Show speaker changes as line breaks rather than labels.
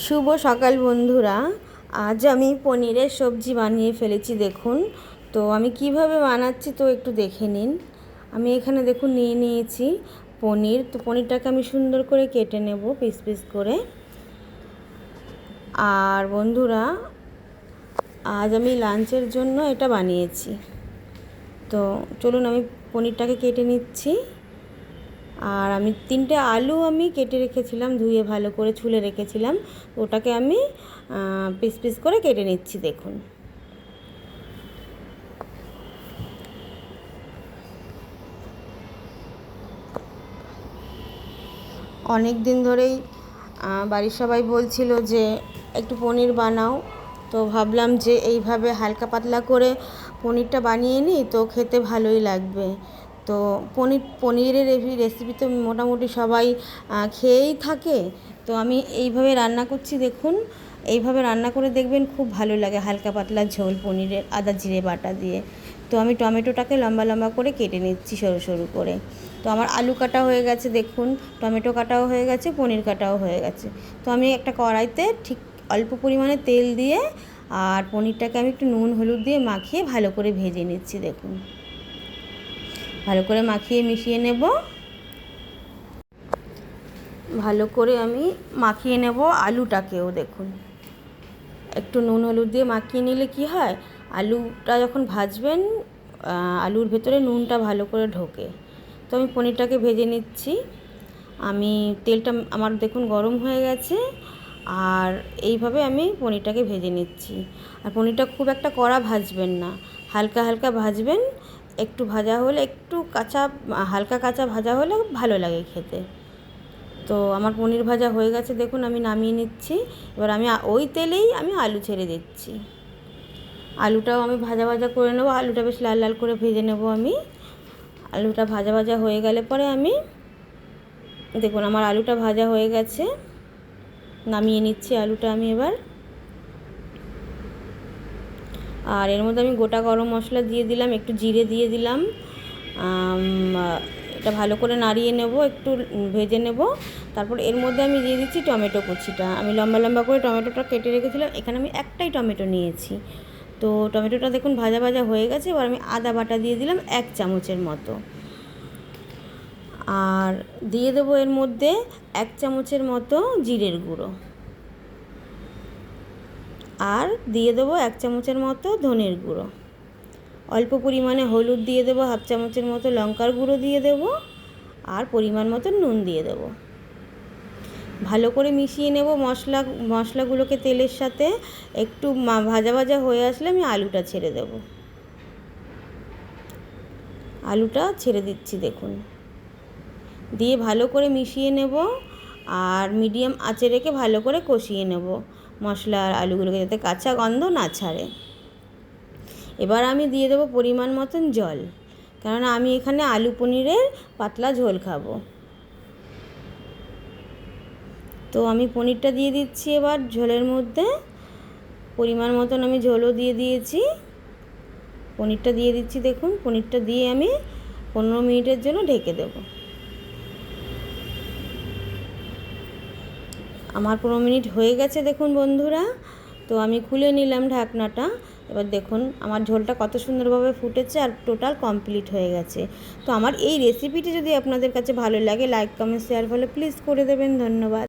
শুভ সকাল বন্ধুরা। আজ আমি পনিরের সবজি বানিয়ে ফেলেছি দেখুন। তো আমি কিভাবে বানাচ্ছি তো একটু দেখে নিন। আমি এখানে দেখুন নিয়ে নিয়েছি পনির। তো পনিরটাকে আমি সুন্দর করে কেটে নেব পিস পিস করে। আর বন্ধুরা, আজ আমি লাঞ্চের জন্য এটা বানিয়েছি। তো চলুন আমি পনিরটাকে কেটে নিচ্ছি। আর আমি 3টে আলু আমি কেটে রেখেছিলাম, ধুয়ে ভালো করে ছুলে রেখেছিলাম। ওটাকে আমি পিস পিস করে কেটে নিচ্ছি দেখুন। অনেক দিন ধরেই বাড়ির সবাই বলছিল যে একটু পনির বানাও। তো ভাবলাম যে এইভাবে হালকা পাতলা করে পনিরটা বানিয়ে নিই, তো খেতে ভালোই লাগবে। তো পনিরের রেসিপি তো মোটামুটি সবাই খেয়েই থাকে। তো আমি এইভাবে রান্না করছি দেখুন। এইভাবে রান্না করে দেখবেন খুব ভালো লাগে, হালকা পাতলা ঝোল পনিরের আদা জিরে বাটা দিয়ে। তো আমি টমেটোটাকে লম্বা লম্বা করে কেটে নিচ্ছি সরু সরু করে। তো আমার আলু কাটা হয়ে গেছে দেখুন, টমেটো কাটাও হয়ে গেছে, পনির কাটাও হয়ে গেছে। তো আমি একটা কড়াইতে ঠিক অল্প পরিমাণে তেল দিয়ে আর পনিরটাকে আমি একটু নুন হলুদ দিয়ে মাখিয়ে ভালো করে ভেজে নিচ্ছি দেখুন। ভালো করে মাখিয়ে মিশিয়ে নেব। ভালো করে আমি মাখিয়ে নেব আলুটাকেও দেখুন। একটু নুন হলুদ দিয়ে মাখিয়ে নিলে কি হয়, আলুটা যখন ভাজবেন আলুর ভেতরে নুনটা ভালো করে ঢোকে। তো আমি পনিরটাকে ভেজে নিচ্ছি। আমি তেলটা আমার দেখুন গরম হয়ে গেছে। আর এইভাবে আমি পনিরটাকে ভেজে নিচ্ছি। আর পনিরটা খুব একটা কড়া ভাজবেন না, হালকা হালকা ভাজবেন। একটু ভাজা হলে, একটু কাঁচা হালকা কাঁচা ভাজা হলে ভালো লাগে খেতে। তো আমার পনির ভাজা হয়ে গেছে দেখুন, আমি নামিয়ে নিচ্ছি। এবার আমি ওই তেলেই আমি আলু ছেড়ে দিচ্ছি। আলুটাও আমি ভাজা ভাজা করে নেব। আলুটা বেশ লাল লাল করে ভেজে নেব আমি। আলুটা ভাজা ভাজা হয়ে গেলে পরে আমি দেখুন আমার আলুটা ভাজা হয়ে গেছে, নামিয়ে নিচ্ছি আলুটা আমি এবার। আর এর মধ্যে আমি গোটা গরম মশলা দিয়ে দিলাম, একটু জিরে দিয়ে দিলাম। এটা ভালো করে নাড়িয়ে নেব, একটু ভেজে নেব। তারপর এর মধ্যে আমি দিয়ে দিচ্ছি টমেটো কুচিটা। আমি লম্বা লম্বা করে টমেটোটা কেটে রেখেছিলাম, এখানে আমি একটাই টমেটো নিয়েছি। তো টমেটোটা দেখুন ভাজা ভাজা হয়ে গেছে। এবার আমি আদা বাটা দিয়ে দিলাম 1 চামচের মতো। আর দিয়ে দেবো এর মধ্যে 1 চামচের মতো জিরের গুঁড়ো। আর দিয়ে দেবো 1 চামচের মতো ধনের গুঁড়ো। অল্প পরিমাণে হলুদ দিয়ে দেবো, 1/2 চামচের মতো লঙ্কার গুঁড়ো দিয়ে দেবো। আর পরিমাণ মতো নুন দিয়ে দেবো। ভালো করে মিশিয়ে নেব মশলাগুলোকে তেলের সাথে। একটু ভাজা ভাজা হয়ে আসলে আমি আলুটা ছেড়ে দেব। আলুটা ছেড়ে দিচ্ছি দেখুন। দিয়ে ভালো করে মিশিয়ে নেব। আর মিডিয়াম আঁচে রেখে ভালো করে কষিয়ে নেব মশলা আর আলুগুলোকে, যাতে কাঁচা গন্ধ না ছাড়ে। এবার আমি দিয়ে দেবো পরিমাণ মতন জল, কেননা আমি এখানে আলু পনিরের পাতলা ঝোল খাবো। তো আমি পনিরটা দিয়ে দিচ্ছি এবার ঝোলের মধ্যে। পরিমাণ মতন আমি ঝোলও দিয়ে দিয়েছি। পনিরটা দিয়ে দিচ্ছি দেখুন। পনিরটা দিয়ে আমি 15 মিনিটের জন্য ঢেকে দেব। আমার 15 মিনিট হয়ে গেছে দেখুন বন্ধুরা। তো আমি খুলে নিলাম ঢাকনাটা। এবার দেখুন আমার ঝোলটা কত সুন্দরভাবে ফুটেছে আর টোটাল কমপ্লিট হয়ে গেছে। তো আমার এই রেসিপিটি যদি আপনাদের কাছে ভালো লাগে, like comment share follow please করে দেবেন। ধন্যবাদ।